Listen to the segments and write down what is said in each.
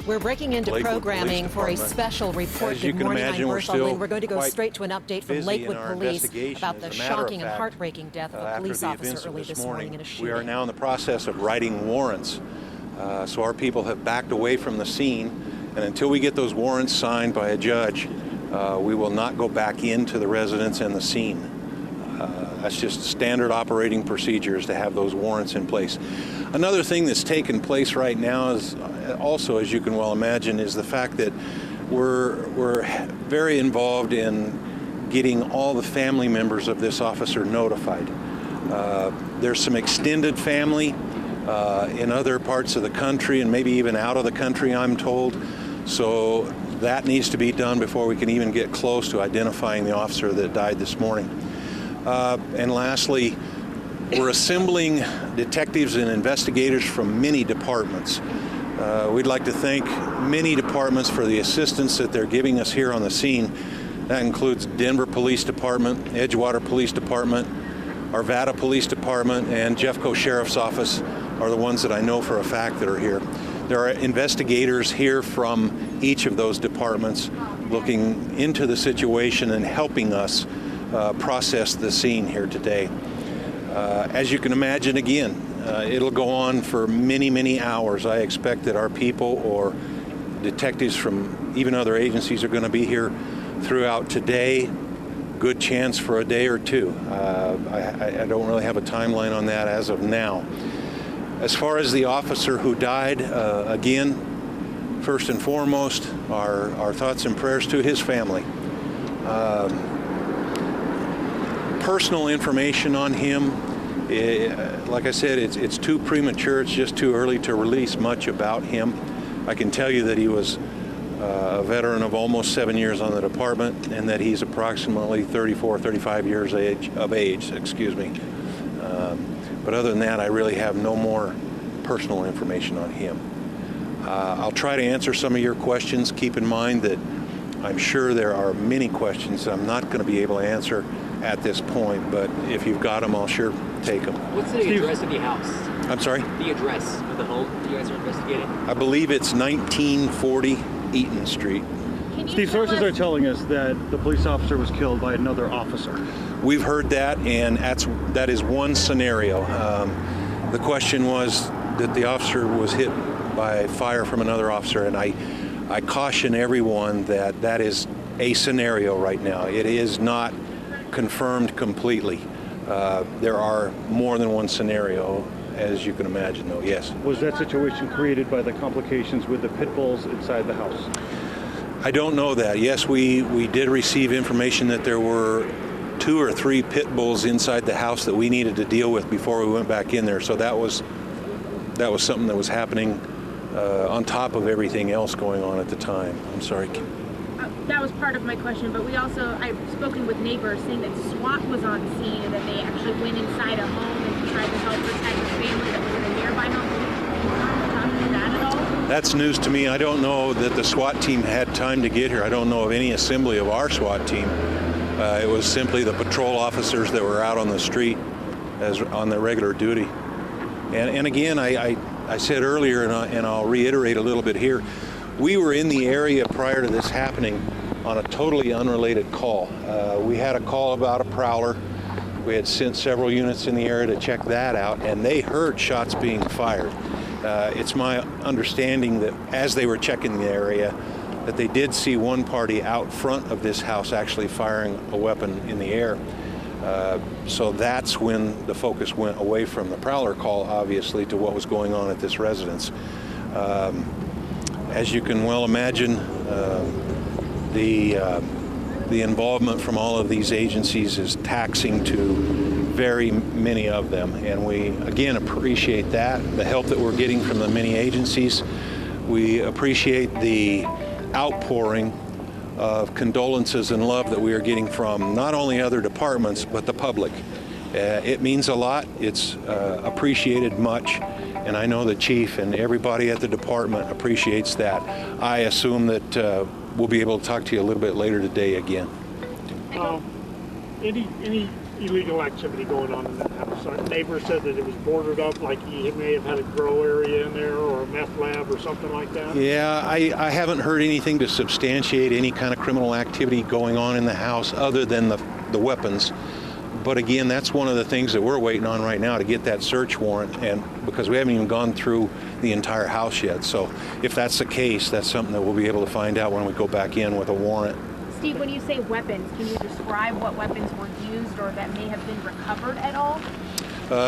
We're breaking into Lakewood programming Police for a Department. special report. As you Good can morning, imagine, I'm we're Bertha still Lynn. We're going to go quite straight to an update from busy in Lakewood our Police investigation. about As the a matter of shocking and fact, heartbreaking death of a after police the officer events of early this morning in a shooting. we are now in the process of writing warrants. So our people have backed away from the scene, and until we get those warrants signed by a judge, we will not go back into the residence and the scene. That's just standard operating procedures to have those warrants in place. Another thing that's taken place right now is also, as you can well imagine, is the fact that we're very involved in getting all the family members of this officer notified. There's some extended family in other parts of the country and maybe even out of the country, I'm told. So that needs to be done before we can even get close to identifying the officer that died this morning. And lastly, we're assembling detectives and investigators from many departments. We'd like to thank many departments for the assistance that they're giving us here on the scene. That includes Denver Police Department, Edgewater Police Department, Arvada Police Department, and Jeffco Sheriff's Office are the ones that I know for a fact that are here. There are investigators here from each of those departments looking into the situation and helping us process the scene here today. As you can imagine, again, it'll go on for many, many hours. I expect that our people or detectives from even other agencies are going to be here throughout today. Good chance for a day or two. I don't really have a timeline on that as of now. As far as the officer who died, again, first and foremost, our thoughts and prayers to his family. Personal information on him, like I said, it's too premature. It's just too early to release much about him. I can tell you that he was a veteran of almost 7 years on the department, and that he's approximately 34, 35 years of age. But other than that, I really have no more personal information on him. I'll try to answer some of your questions. Keep in mind that I'm sure there are many questions that I'm not going to be able to answer at this point, but if you've got them, I'll sure take them. What's the address of the house? I'm sorry? The address of the home you guys are investigating? I believe it's 1940 Eaton Street. Steve, sources are telling us that the police officer was killed by another officer. We've heard that, and that is one scenario. The question was that the officer was hit by fire from another officer, and I caution everyone that that is a scenario right now. It is not confirmed completely. There are more than one scenario, as you can imagine, though, yes. Was that situation created by the complications with the pit bulls inside the house? I don't know that. Yes, we did receive information that there were 2 or 3 pit bulls inside the house that we needed to deal with before we went back in there. So that was something that was happening on top of everything else going on at the time. I'm sorry. That was part of my question, but I've spoken with neighbors saying that SWAT was on scene and that they actually went inside a home and tried to help protect the family that was in a nearby home. Can you talk to that at all? That's news to me. I don't know that the SWAT team had time to get here. I don't know of any assembly of our SWAT team. It was simply the patrol officers that were out on the street on their regular duty. And again, I said earlier, and I'll reiterate a little bit here, we were in the area prior to this happening on a totally unrelated call. We had a call about a prowler. We had sent several units in the area to check that out, and they heard shots being fired. It's my understanding that as they were checking the area, that they did see one party out front of this house actually firing a weapon in the air. So that's when the focus went away from the prowler call, obviously, to what was going on at this residence. As you can well imagine, the involvement from all of these agencies is taxing to very many of them, and we again appreciate that, the help that we're getting from the many agencies. We appreciate the outpouring of condolences and love that we are getting from not only other departments but the public. It means a lot. It's appreciated much, and I know the chief and everybody at the department appreciates that. I assume that we'll be able to talk to you a little bit later today again. Any illegal activity going on in that house. Our neighbor said that it was boarded up, like he may have had a grow area in there or a meth lab or something like that. Yeah, I haven't heard anything to substantiate any kind of criminal activity going on in the house other than the weapons. But again, that's one of the things that we're waiting on right now to get that search warrant, and because we haven't even gone through the entire house yet. So if that's the case, that's something that we'll be able to find out when we go back in with a warrant. Steve, when you say weapons, can you describe what weapons were used or that may have been recovered at all?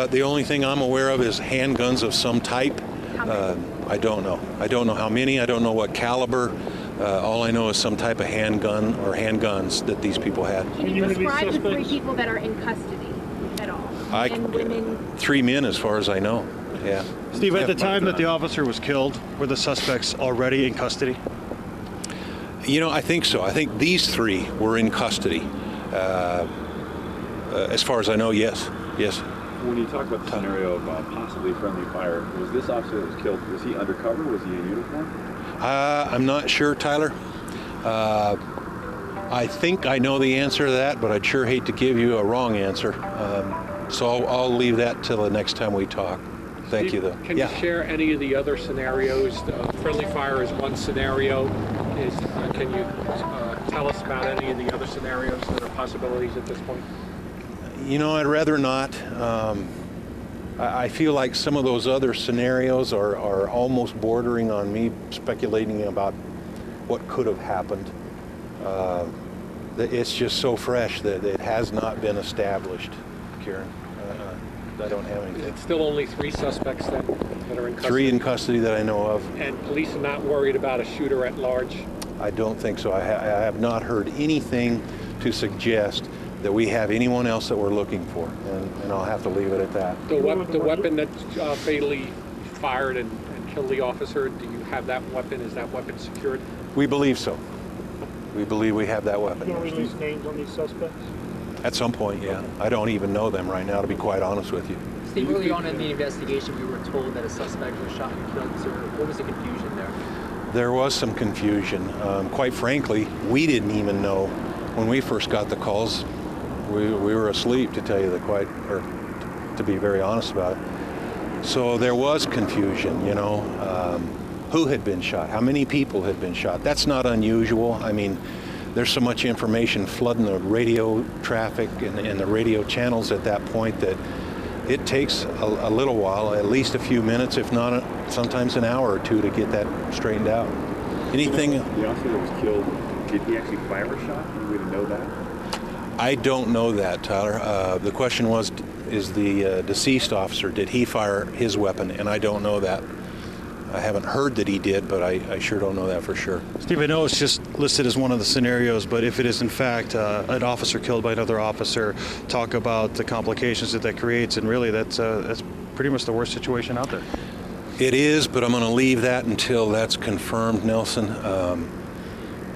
The only thing I'm aware of is handguns of some type. How many? I don't know. I don't know how many. I don't know what caliber. All I know is some type of handgun or handguns that these people had. Can you Any of these describe the three suspects? people that are in custody at all? Men, women? 3 men as far as I know. Yeah. Steve, at Yeah. the time that the officer was killed, were the suspects already in custody? You know, I think so. I think these 3 were in custody. As far as I know, yes. Yes. When you talk about the scenario of possibly friendly fire, was this officer that was killed, was he undercover? Was he in uniform? I'm not sure, Tyler. I think I know the answer to that, but I'd sure hate to give you a wrong answer. So I'll leave that till the next time we talk. Thank you, though. Can you share any of the other scenarios? Friendly fire is one scenario. Can you tell us about any of the other scenarios that are possibilities at this point? You know, I'd rather not. I feel like some of those other scenarios are almost bordering on me speculating about what could have happened. It's just so fresh that it has not been established, Karen. I don't have anything. It's still only 3 suspects then that are in custody? 3 in custody that I know of. And police are not worried about a shooter at large? I don't think so. I have not heard anything to suggest that we have anyone else that we're looking for, and I'll have to leave it at that. The weapon that fatally fired and killed the officer, do you have that weapon? Is that weapon secured? We believe so. We believe we have that weapon. You don't release names on these suspects? At some point, yeah. I don't even know them right now, to be quite honest with you. Steve, early on in the investigation, we were told that a suspect was shot and killed. So what was the confusion there? There was some confusion. Quite frankly, we didn't even know when we first got the calls. We were asleep, to tell you to be very honest about it. So there was confusion, you know. Who had been shot? How many people had been shot? That's not unusual. I mean, there's so much information flooding the radio traffic and the radio channels at that point that it takes a little while, at least a few minutes, if not sometimes an hour or 2 to get that straightened out. Anything? The officer that was killed, did he actually fire a shot? Do we know that? I don't know that, Tyler. The question was, is the deceased officer, did he fire his weapon? And I don't know that. I haven't heard that he did, but I sure don't know that for sure. Steve, I know it's just listed as one of the scenarios, but if it is in fact an officer killed by another officer, talk about the complications that creates, and really that's pretty much the worst situation out there. It is, but I'm going to leave that until that's confirmed, Nelson.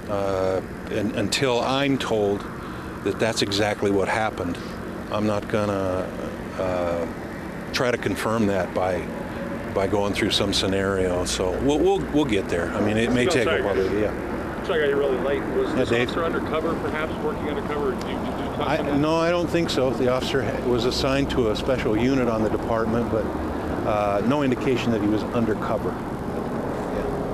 And until I'm told that that's exactly what happened, I'm not going to try to confirm that by going through some scenario. So we'll get there. I mean, it may take a while. Yeah. So I got you really late. Was this Dave? officer undercover, perhaps working undercover? Did you touch on that? No, I don't think so. The officer was assigned to a special unit on the department, but no indication that he was undercover.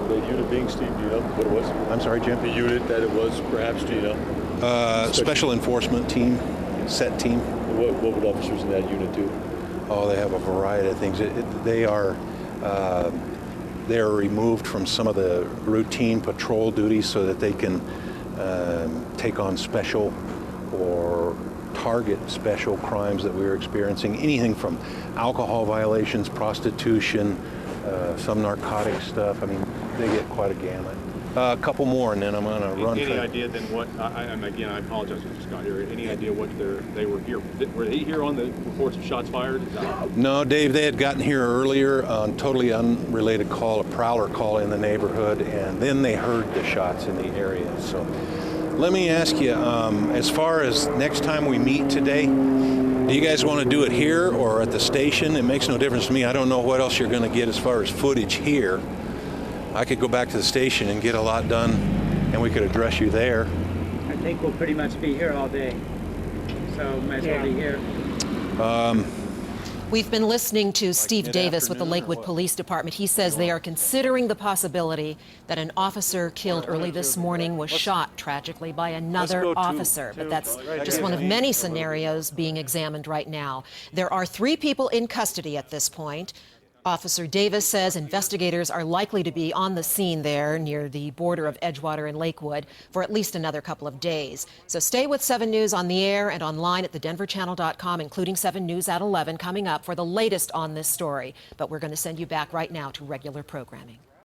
The unit being, Steve, do you know what it was? I'm sorry, Jim? The unit that it was, perhaps, do you know? Special enforcement team, set team. What would officers in that unit do? Oh, they have a variety of things. They are removed from some of the routine patrol duties so that they can take on special or target special crimes that we're experiencing. Anything from alcohol violations, prostitution, some narcotic stuff. I mean, they get quite a gamut. A couple more, and then I'm going to run. Any idea then what? Again, I apologize, I just got here. Any idea what they were here? Were they here on the reports of shots fired? No, Dave. They had gotten here earlier on totally unrelated call, a prowler call in the neighborhood, and then they heard the shots in the area. So, let me ask you, as far as next time we meet today, do you guys want to do it here or at the station? It makes no difference to me. I don't know what else you're going to get as far as footage here. I could go back to the station and get a lot done, and we could address you there. I think we'll pretty much be here all day. so might as well be here. We've been listening to Steve Davis with the mid-afternoon or Lakewood what? Police Department. He says they are considering the possibility that an officer killed early this morning was shot tragically by another go to- officer. But that's just one of many scenarios being examined right now. There are 3 people in custody at this point. Officer Davis says investigators are likely to be on the scene there near the border of Edgewater and Lakewood for at least another couple of days. So stay with 7 News on the air and online at thedenverchannel.com, including 7 News at 11 coming up for the latest on this story. But we're going to send you back right now to regular programming.